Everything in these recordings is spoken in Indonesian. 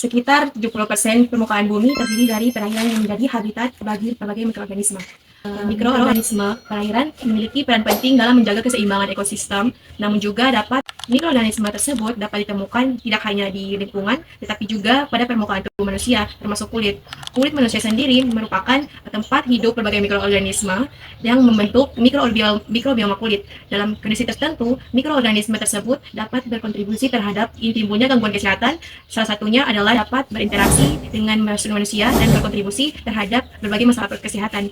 Sekitar 70% permukaan bumi terdiri dari perairan yang menjadi habitat bagi berbagai mikroorganisme. Mikroorganisme perairan memiliki peran penting dalam menjaga keseimbangan ekosistem, namun juga mikroorganisme tersebut dapat ditemukan tidak hanya di lingkungan, tetapi juga pada permukaan tubuh manusia, termasuk kulit. Kulit manusia sendiri merupakan tempat hidup berbagai mikroorganisme yang membentuk mikrobioma kulit. Dalam kondisi tertentu, mikroorganisme tersebut dapat berkontribusi terhadap timbulnya gangguan kesehatan. Salah satunya adalah dapat berinteraksi dengan manusia dan berkontribusi terhadap berbagai masalah kesehatan.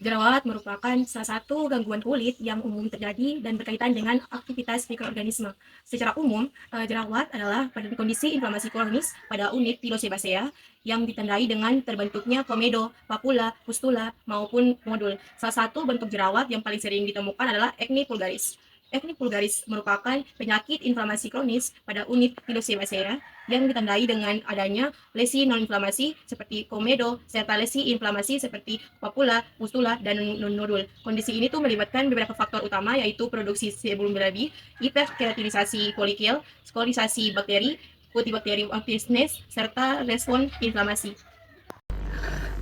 Jerawat merupakan salah satu gangguan kulit yang umum terjadi dan berkaitan dengan aktivitas mikroorganisme. Secara umum, jerawat adalah kondisi inflamasi kronis pada unit Pilosebacea yang ditandai dengan terbentuknya komedo, papula, pustula, maupun nodul. Salah satu bentuk jerawat yang paling sering ditemukan adalah acne vulgaris. Acne vulgaris merupakan penyakit inflamasi kronis pada unit Pilosebacea yang ditandai dengan adanya lesi non-inflamasi seperti komedo, serta lesi inflamasi seperti papula, pustula, dan nodul. Kondisi ini tuh melibatkan beberapa faktor utama, yaitu produksi sebum berlebih, hiperkeratinisasi folikel, skolisasi bakteri, Cutibacterium acnes, serta respon inflamasi.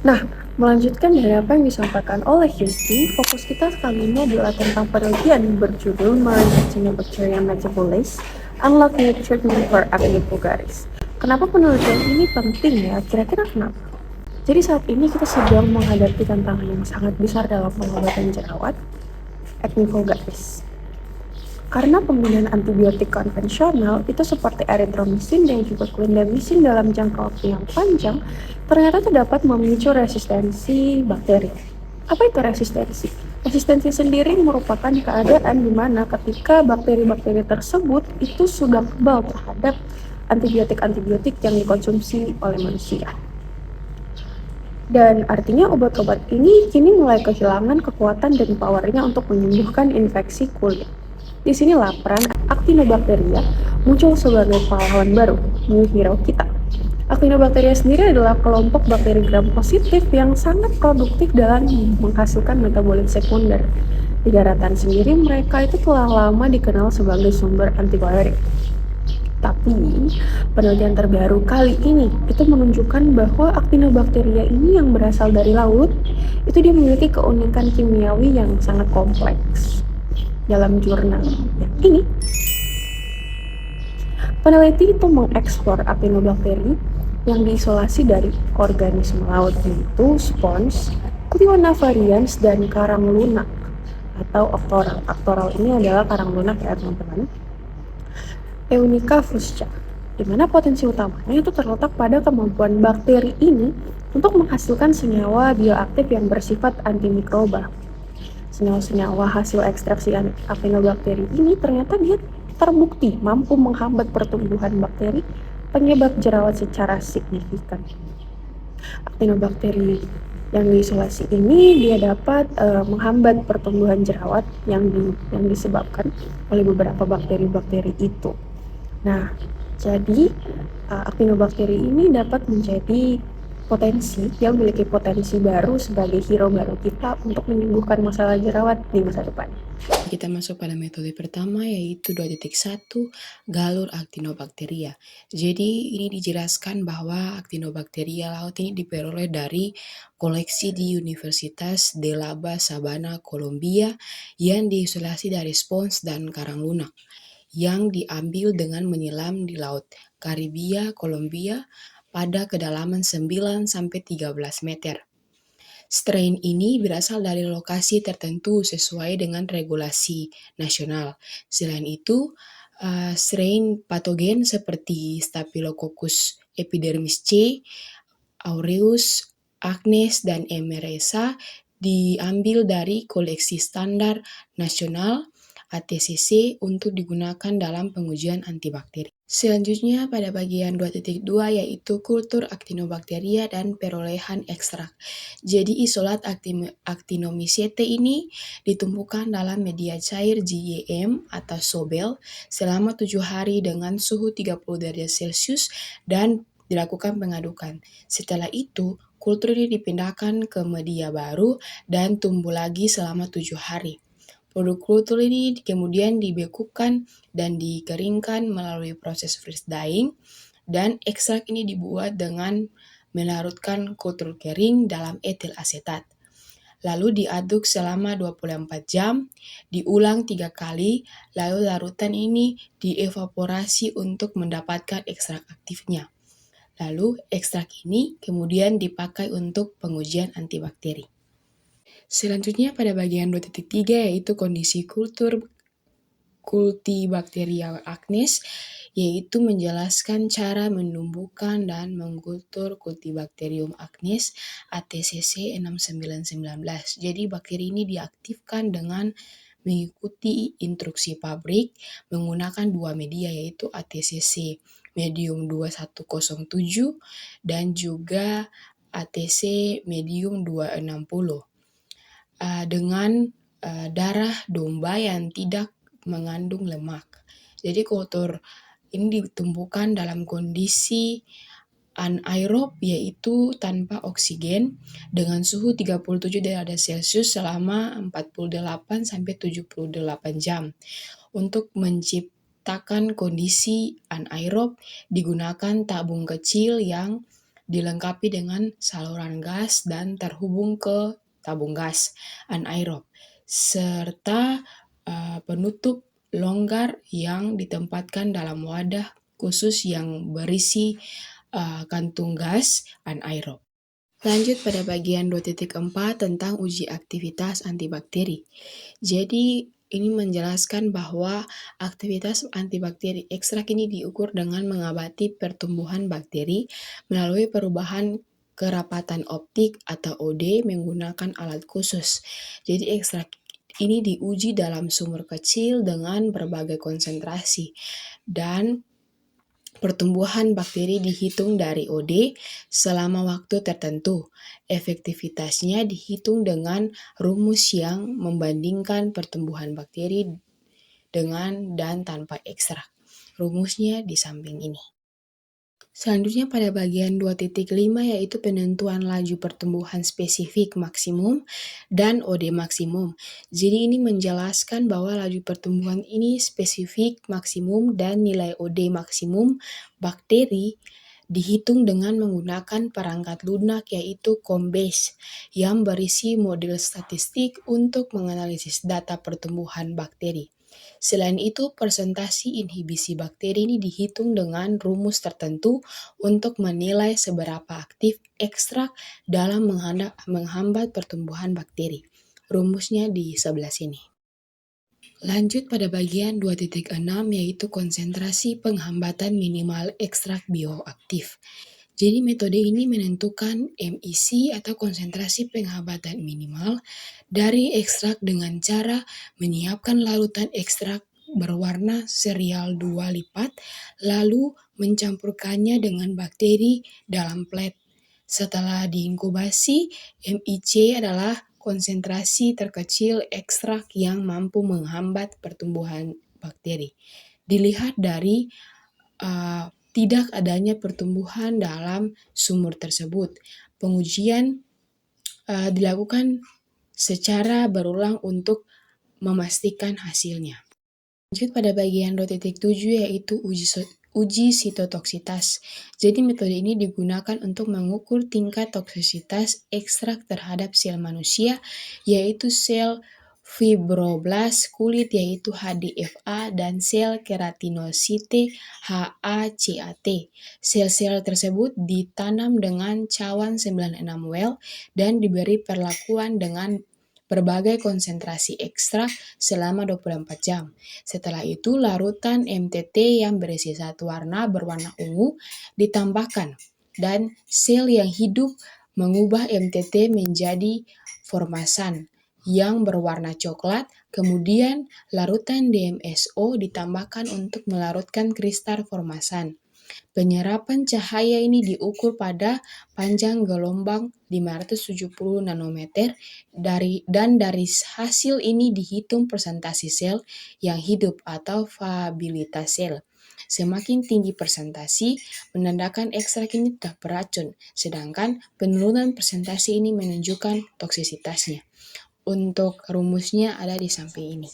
Nah, melanjutkan dari apa yang disampaikan oleh Yusti, fokus kita kali ini adalah tentang penelitian berjudul Marine Cyanobacterium metabolase, Unlocking the Treatment for Acne vulgaris. Kenapa penelitian ini penting ya? Kira-kira kenapa? Jadi saat ini kita sedang menghadapi tantangan yang sangat besar dalam pengobatan jerawat, acne vulgaris. Karena penggunaan antibiotik konvensional itu seperti erythromycin dan juga clindamycin dalam jangka waktu yang panjang ternyata dapat memicu resistensi bakteri. Apa itu resistensi? Resistensi sendiri merupakan keadaan di mana ketika bakteri-bakteri tersebut itu sudah kebal terhadap antibiotik-antibiotik yang dikonsumsi oleh manusia. Dan artinya obat-obat ini kini mulai kehilangan kekuatan dan powernya untuk menyembuhkan infeksi kulit. Disinilah peran Actinobacteria muncul sebagai pahlawan baru, new hero kita. Actinobacteria sendiri adalah kelompok bakteri gram positif yang sangat produktif dalam menghasilkan metabolit sekunder. Di daratan sendiri, mereka itu telah lama dikenal sebagai sumber antibiotik. Tapi, penelitian terbaru kali ini itu menunjukkan bahwa Actinobacteria ini yang berasal dari laut, itu dia memiliki keunikan kimiawi yang sangat kompleks. Dalam jurnal yang ini, peneliti itu mengeksplor Actinobacteria yang diisolasi dari organisme laut, yaitu spons, Cliona varians, dan karang lunak atau octoral. Octoral ini adalah karang lunak ya teman-teman. Eunica fusca, di mana potensi utamanya itu terletak pada kemampuan bakteri ini untuk menghasilkan senyawa bioaktif yang bersifat antimikroba. Senyawa-senyawa hasil ekstraksi Actinobacteria ini ternyata dia terbukti mampu menghambat pertumbuhan bakteri penyebab jerawat secara signifikan. Actinobacteria yang diisolasi ini dia dapat menghambat pertumbuhan jerawat yang disebabkan oleh beberapa bakteri-bakteri itu. Nah, jadi Actinobacteria ini dapat menjadi dia memiliki potensi baru sebagai hero baru kita untuk menyembuhkan masalah jerawat di masa depan. Kita masuk pada metode pertama, yaitu 2.1 galur Actinobacteria. Jadi ini dijelaskan bahwa Actinobacteria laut ini diperoleh dari koleksi di Universitas de Laba Sabana, Kolombia yang diisolasi dari spons dan karang lunak yang diambil dengan menyelam di laut Karibia, Kolombia pada kedalaman 9-13 meter. Strain ini berasal dari lokasi tertentu sesuai dengan regulasi nasional. Selain itu, strain patogen seperti Staphylococcus epidermis C, aureus, acnes, dan MRSA diambil dari koleksi standar nasional ATCC untuk digunakan dalam pengujian antibakteri. Selanjutnya pada bagian 2.2 yaitu kultur Actinobacteria dan perolehan ekstrak. Jadi isolat Actinomycete ini ditumpukan dalam media cair GEM atau Sobel selama 7 hari dengan suhu 30 derajat Celcius dan dilakukan pengadukan. Setelah itu, kultur ini dipindahkan ke media baru dan tumbuh lagi selama 7 hari. Produk kultur ini kemudian dibekukan dan dikeringkan melalui proses freeze drying Dan ekstrak ini dibuat dengan melarutkan kultur kering dalam etil asetat. Lalu diaduk selama 24 jam, diulang 3 kali, lalu larutan ini dievaporasi untuk mendapatkan ekstrak aktifnya. Lalu ekstrak ini kemudian dipakai untuk pengujian antibakteri. Selanjutnya pada bagian 2.3 yaitu kondisi Cultibacteria acnes, yaitu menjelaskan cara menumbuhkan dan mengkultur Cultibacterium acnes ATCC 6919. Jadi bakteri ini diaktifkan dengan mengikuti instruksi pabrik menggunakan dua media yaitu ATCC medium 2107 dan juga ATC medium 260 dengan darah domba yang tidak mengandung lemak. Jadi kultur ini ditumbuhkan dalam kondisi anaerob yaitu tanpa oksigen dengan suhu 37 derajat Celcius selama 48 sampai 78 jam. Untuk menciptakan kondisi anaerob digunakan tabung kecil yang dilengkapi dengan saluran gas dan terhubung ke tabung gas anaerob serta penutup longgar yang ditempatkan dalam wadah khusus yang berisi kantung gas anaerob. Lanjut pada bagian 2.4 tentang uji aktivitas antibakteri. Jadi ini menjelaskan bahwa aktivitas antibakteri ekstrak ini diukur dengan mengamati pertumbuhan bakteri melalui perubahan kerapatan optik atau OD menggunakan alat khusus. Jadi ekstrak ini diuji dalam sumur kecil dengan berbagai konsentrasi dan pertumbuhan bakteri dihitung dari OD selama waktu tertentu. Efektivitasnya dihitung dengan rumus yang membandingkan pertumbuhan bakteri dengan dan tanpa ekstrak. Rumusnya di samping ini. Selanjutnya pada bagian 2.5 yaitu penentuan laju pertumbuhan spesifik maksimum dan OD maksimum. Jadi ini menjelaskan bahwa laju pertumbuhan ini spesifik maksimum dan nilai OD maksimum bakteri dihitung dengan menggunakan perangkat lunak yaitu Combase yang berisi model statistik untuk menganalisis data pertumbuhan bakteri. Selain itu, presentasi inhibisi bakteri ini dihitung dengan rumus tertentu untuk menilai seberapa aktif ekstrak dalam menghambat pertumbuhan bakteri. Rumusnya di sebelah sini. Lanjut pada bagian 2.6 yaitu konsentrasi penghambatan minimal ekstrak bioaktif. Jadi metode ini menentukan MIC atau konsentrasi penghambatan minimal dari ekstrak dengan cara menyiapkan larutan ekstrak berwarna serial 2 lipat lalu mencampurkannya dengan bakteri dalam plet. Setelah diinkubasi, MIC adalah konsentrasi terkecil ekstrak yang mampu menghambat pertumbuhan bakteri. Dilihat dari tidak adanya pertumbuhan dalam sumur tersebut. Pengujian dilakukan secara berulang untuk memastikan hasilnya. Lanjut pada bagian 2.7 yaitu uji sitotoksitas. Jadi metode ini digunakan untuk mengukur tingkat toksisitas ekstrak terhadap sel manusia, yaitu sel fibroblast kulit yaitu HDFA dan sel keratinosite HACAT. Sel-sel tersebut ditanam dengan cawan 96 well dan diberi perlakuan dengan berbagai konsentrasi ekstrak selama 24 jam. Setelah itu larutan MTT yang berisi zat warna berwarna ungu ditambahkan dan sel yang hidup mengubah MTT menjadi formasan yang berwarna coklat, kemudian larutan DMSO ditambahkan untuk melarutkan kristal formasan. Penyerapan cahaya ini diukur pada panjang gelombang 570 nanometer dan dari hasil ini dihitung persentase sel yang hidup atau viabilitas sel. Semakin tinggi persentase menandakan ekstrak ini tak beracun, sedangkan penurunan persentase ini menunjukkan toksisitasnya. Untuk rumusnya ada di samping ini.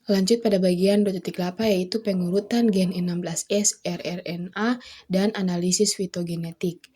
Lanjut pada bagian 2.8 yaitu pengurutan gen 16S rRNA dan analisis fitogenetik.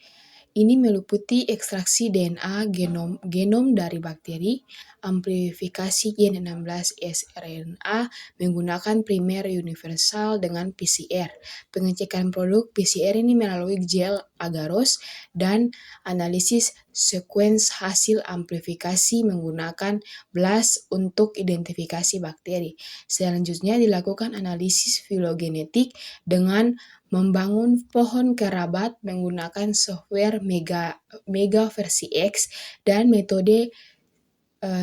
Ini meliputi ekstraksi DNA genom dari bakteri, amplifikasi gen 16S RNA menggunakan primer universal dengan PCR, pengecekan produk PCR ini melalui gel agarose, dan analisis sekuens hasil amplifikasi menggunakan BLAST untuk identifikasi bakteri. Selanjutnya dilakukan analisis filogenetik dengan membangun pohon kerabat menggunakan software Mega versi X dan metode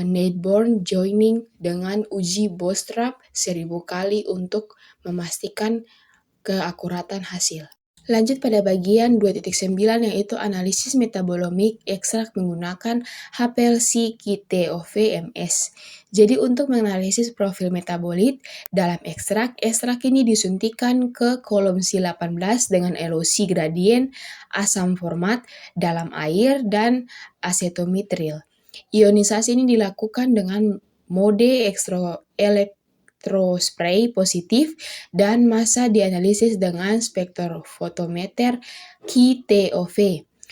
Neighborhood Joining dengan uji bootstrap 1000 kali untuk memastikan keakuratan hasil. Lanjut pada bagian 2.9 yaitu analisis metabolomik ekstrak menggunakan HPLC KIT-OV-MS. Jadi untuk menganalisis profil metabolit dalam ekstrak ini disuntikan ke kolom C18 dengan elosi gradien asam format dalam air dan asetomitril. Ionisasi ini dilakukan dengan mode elektrospray positif dan massa dianalisis dengan spektrofotometer KIT-OV.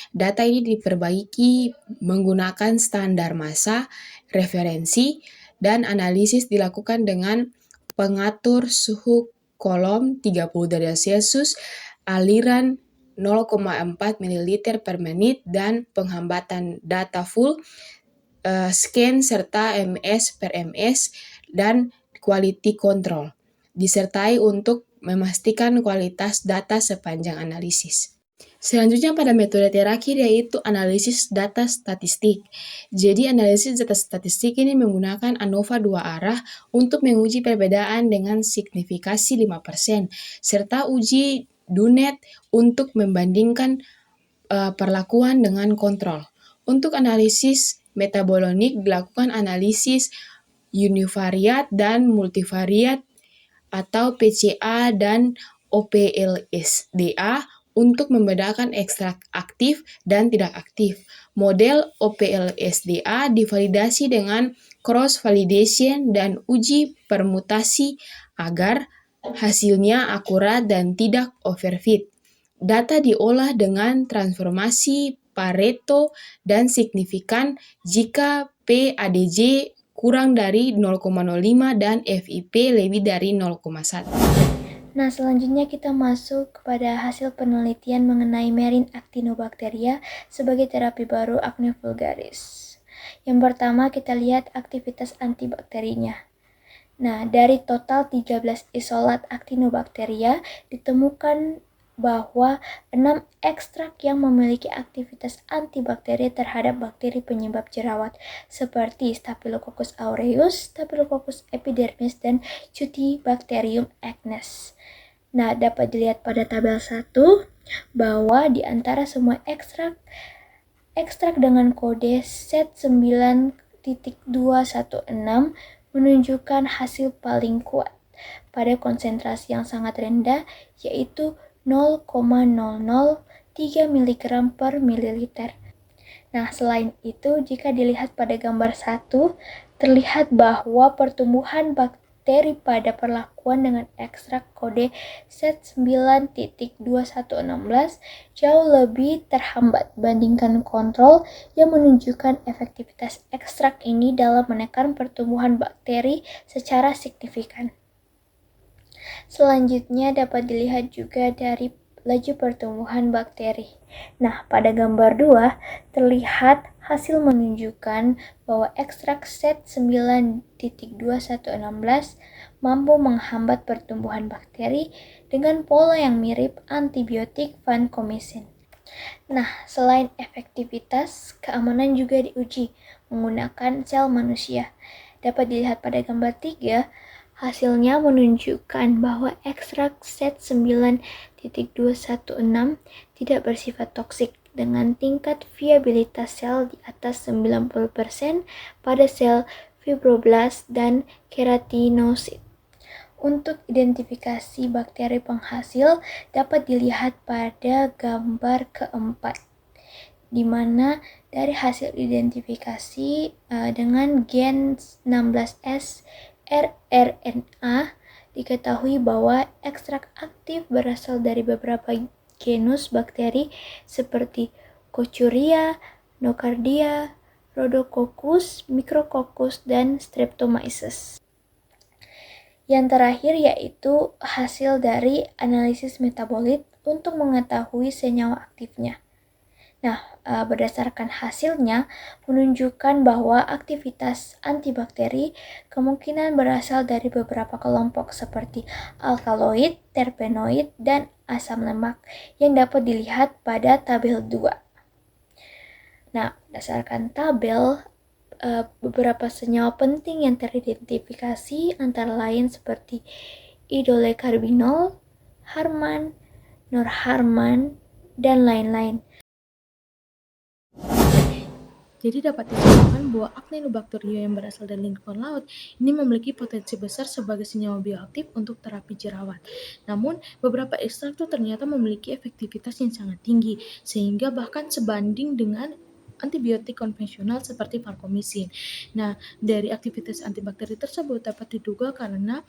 Data ini diperbaiki menggunakan standar massa, referensi, dan analisis dilakukan dengan pengatur suhu kolom 30 derajat Celcius, aliran 0,4 ml per menit, dan penghambatan data full, scan serta MS per MS, dan quality control, disertai untuk memastikan kualitas data sepanjang analisis. Selanjutnya pada metode terakhir yaitu analisis data statistik. Jadi analisis data statistik ini menggunakan ANOVA 2 arah untuk menguji perbedaan dengan signifikasi 5%, serta uji DUNET untuk membandingkan perlakuan dengan kontrol. Untuk analisis metabolonik dilakukan analisis univariat dan multivariat atau PCA dan OPLSDA untuk membedakan ekstrak aktif dan tidak aktif. Model OPLSDA divalidasi dengan cross-validation dan uji permutasi agar hasilnya akurat dan tidak overfit. Data diolah dengan transformasi Pareto dan signifikan jika PADJ kurang dari 0,05 dan FIP lebih dari 0,1. Nah, selanjutnya kita masuk kepada hasil penelitian mengenai Merin actinobacteria sebagai terapi baru acne vulgaris. Yang pertama kita lihat aktivitas antibakterinya. Nah, dari total 13 isolat actinobacteria ditemukan bahwa 6 ekstrak yang memiliki aktivitas antibakteri terhadap bakteri penyebab jerawat seperti Staphylococcus aureus, Staphylococcus epidermis, dan Cutibacterium acnes. Nah, dapat dilihat pada tabel 1 bahwa di antara semua ekstrak dengan kode Z9.216 menunjukkan hasil paling kuat pada konsentrasi yang sangat rendah yaitu 0,003 mg per mililiter. Nah, selain itu, jika dilihat pada gambar 1, terlihat bahwa pertumbuhan bakteri pada perlakuan dengan ekstrak kode Z9.2116 jauh lebih terhambat bandingkan kontrol yang menunjukkan efektivitas ekstrak ini dalam menekan pertumbuhan bakteri secara signifikan. Selanjutnya dapat dilihat juga dari laju pertumbuhan bakteri. Nah, pada gambar 2 terlihat hasil menunjukkan bahwa ekstrak Z9.2116 mampu menghambat pertumbuhan bakteri dengan pola yang mirip antibiotik vancomycin. Nah, selain efektivitas, keamanan juga diuji menggunakan sel manusia. Dapat dilihat pada gambar 3, hasilnya menunjukkan bahwa ekstrak Z9.216 tidak bersifat toksik dengan tingkat viabilitas sel di atas 90% pada sel fibroblast dan keratinosit. Untuk identifikasi bakteri penghasil dapat dilihat pada gambar keempat, di mana dari hasil identifikasi dengan gen 16S rRNA, diketahui bahwa ekstrak aktif berasal dari beberapa genus bakteri seperti Kochuria, Nocardia, Rhodococcus, Micrococcus, dan Streptomyces. Yang terakhir yaitu hasil dari analisis metabolit untuk mengetahui senyawa aktifnya. Nah, berdasarkan hasilnya menunjukkan bahwa aktivitas antibakteri kemungkinan berasal dari beberapa kelompok seperti alkaloid, terpenoid, dan asam lemak yang dapat dilihat pada tabel 2. Nah, berdasarkan tabel, beberapa senyawa penting yang teridentifikasi antara lain seperti idolecarbinol, harman, norharman, dan lain-lain. Jadi dapat disimpulkan bahwa Actinobacteria yang berasal dari lingkungan laut ini memiliki potensi besar sebagai senyawa bioaktif untuk terapi jerawat. Namun, beberapa ekstrak itu ternyata memiliki efektivitas yang sangat tinggi, sehingga bahkan sebanding dengan antibiotik konvensional seperti vancomycin. Nah, dari aktivitas antibakteri tersebut dapat diduga karena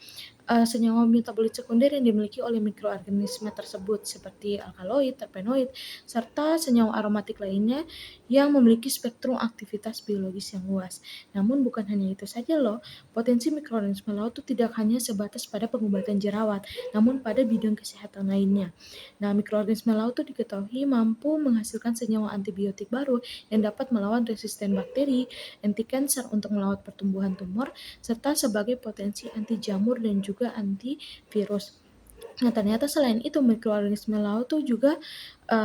senyawa metabolit sekunder yang dimiliki oleh mikroorganisme tersebut seperti alkaloid, terpenoid, serta senyawa aromatik lainnya yang memiliki spektrum aktivitas biologis yang luas. Namun bukan hanya itu saja loh, potensi mikroorganisme laut itu tidak hanya sebatas pada pengobatan jerawat, namun pada bidang kesehatan lainnya. Nah, mikroorganisme laut itu diketahui mampu menghasilkan senyawa antibiotik baru yang dapat melawan resisten bakteri, anti-kanker untuk melawan pertumbuhan tumor, serta sebagai potensi anti jamur dan juga antivirus. Nah, ternyata selain itu mikroorganisme laut tuh juga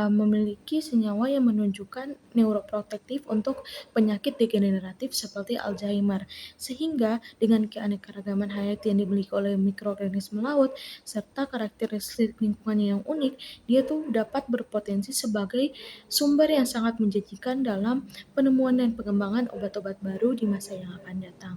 memiliki senyawa yang menunjukkan neuroprotektif untuk penyakit degeneratif seperti Alzheimer. Sehingga dengan keanekaragaman hayati yang dimiliki oleh mikroorganisme laut serta karakteristik lingkungannya yang unik, dia tuh dapat berpotensi sebagai sumber yang sangat menjanjikan dalam penemuan dan pengembangan obat-obat baru di masa yang akan datang.